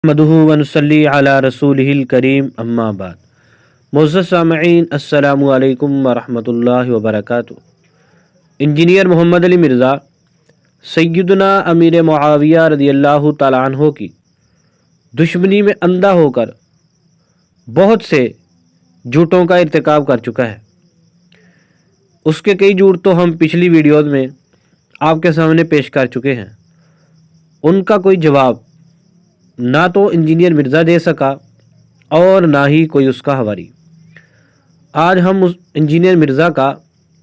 نحمدہ ونصلی علی رسولہ الکریم اما بعد۔ معزز سامعین، السلام علیکم ورحمۃ اللہ وبرکاتہ۔ انجینئر محمد علی مرزا سیدنا امیر معاویہ رضی اللہ تعالیٰ عنہ کی دشمنی میں اندھا ہو کر بہت سے جھوٹوں کا ارتکاب کر چکا ہے۔ اس کے کئی جھوٹ تو ہم پچھلی ویڈیوز میں آپ کے سامنے پیش کر چکے ہیں۔ ان کا کوئی جواب نہ تو انجینئر مرزا دے سکا اور نہ ہی کوئی اس کا حواری۔ آج ہم اس انجینئر مرزا کا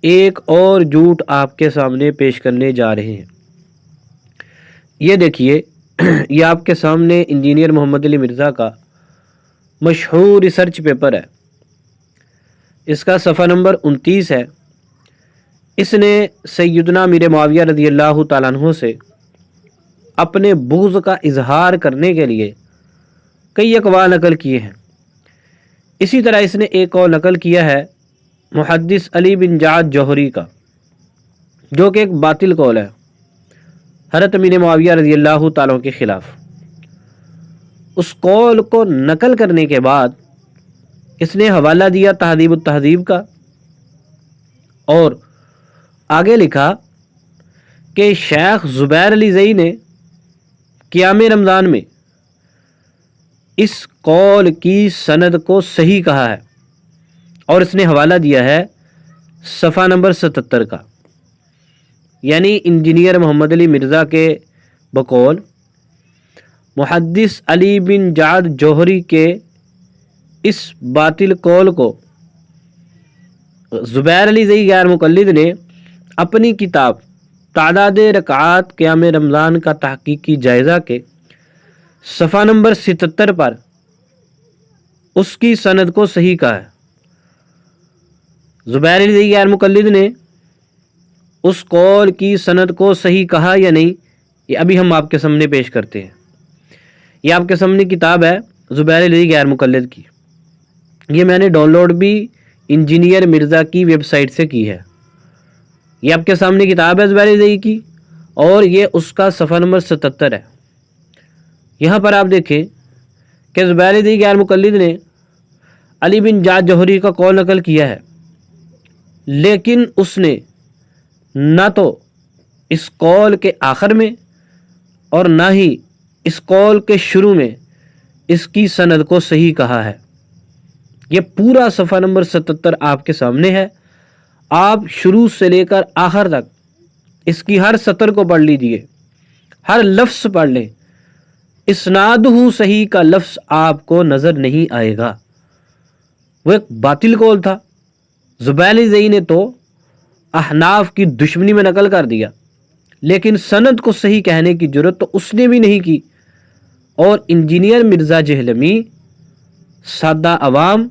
ایک اور جھوٹ آپ کے سامنے پیش کرنے جا رہے ہیں۔ یہ دیکھیے، یہ آپ کے سامنے انجینئر محمد علی مرزا کا مشہور ریسرچ پیپر ہے۔ اس کا صفحہ نمبر 29 ہے۔ اس نے سیدنا امیر معاویہ رضی اللہ تعالیٰ عنہ سے اپنے بغض کا اظہار کرنے کے لیے کئی اقوال نقل کیے ہیں۔ اسی طرح اس نے ایک اور نقل کیا ہے محدث علی بن جعد جوہری کا، جو کہ ایک باطل قول ہے حضرت امیر معاویہ رضی اللہ تعالیٰ کے خلاف۔ اس قول کو نقل کرنے کے بعد اس نے حوالہ دیا تہذیب التہذیب کا، اور آگے لکھا کہ شیخ زبیر علی زئی نے قیام رمضان میں اس قول کی سند کو صحیح کہا ہے، اور اس نے حوالہ دیا ہے صفحہ نمبر 77 کا۔ یعنی انجینئر محمد علی مرزا کے بقول محدث علی بن جعد جوہری کے اس باطل قول کو زبیر علی زئی غیر مقلد نے اپنی کتاب تعداد رکعات قیام رمضان کا تحقیقی جائزہ کے صفحہ نمبر 77 پر اس کی سند کو صحیح کہا ہے۔ زبیر علی زئی غیر مقلد نے اس قول کی سند کو صحیح کہا یا نہیں، یہ ابھی ہم آپ کے سامنے پیش کرتے ہیں۔ یہ آپ کے سامنے کتاب ہے زبیر علی زئی غیر مقلد کی۔ یہ میں نے ڈاؤن لوڈ بھی انجینئر مرزا کی ویب سائٹ سے کی ہے۔ یہ آپ کے سامنے کتاب ہے زبیر علی زئی کی، اور یہ اس کا صفحہ نمبر 77 ہے۔ یہاں پر آپ دیکھیں کہ زبیر علی زئی غیر مقلد نے علی بن جعد جوہری کا قول نقل کیا ہے، لیکن اس نے نہ تو اس قول کے آخر میں اور نہ ہی اس قول کے شروع میں اس کی سند کو صحیح کہا ہے۔ یہ پورا صفحہ نمبر 77 آپ کے سامنے ہے۔ آپ شروع سے لے کر آخر تک اس کی ہر سطر کو پڑھ لیجئے، ہر لفظ پڑھ لیں۔ اسنادہ صحیح کا لفظ آپ کو نظر نہیں آئے گا۔ وہ ایک باطل قول تھا۔ زبیر علی زئی نے تو احناف کی دشمنی میں نقل کر دیا، لیکن سند کو صحیح کہنے کی جرت تو اس نے بھی نہیں کی۔ اور انجینئر مرزا جہلمی سادہ عوام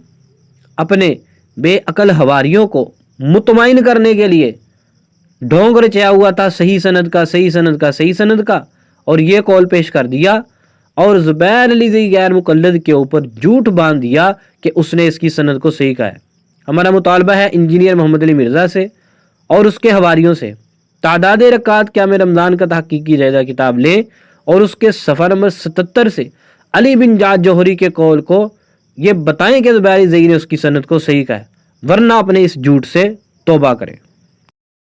اپنے بے عقل حواریوں کو مطمئن کرنے کے لیے ڈھونگ رچایا ہوا تھا صحیح سند کا، صحیح سند کا، صحیح سند کا، اور یہ قول پیش کر دیا، اور زبیر علی زئی غیر مقلد کے اوپر جھوٹ باندھ دیا کہ اس نے اس کی سند کو صحیح کہا ہے۔ ہمارا مطالبہ ہے انجینئر محمد علی مرزا سے اور اس کے حواریوں سے تعداد رکعات قیام رمضان کا تحقیقی جائزہ کتاب لیں، اور اس کے صفحہ نمبر 77 سے علی بن جعد جوہری کے قول کو یہ بتائیں کہ زبیر علی زئی نے اس کی سند کو صحیح کہا ہے، ورنہ اپنے اس جھوٹ سے توبہ کریں۔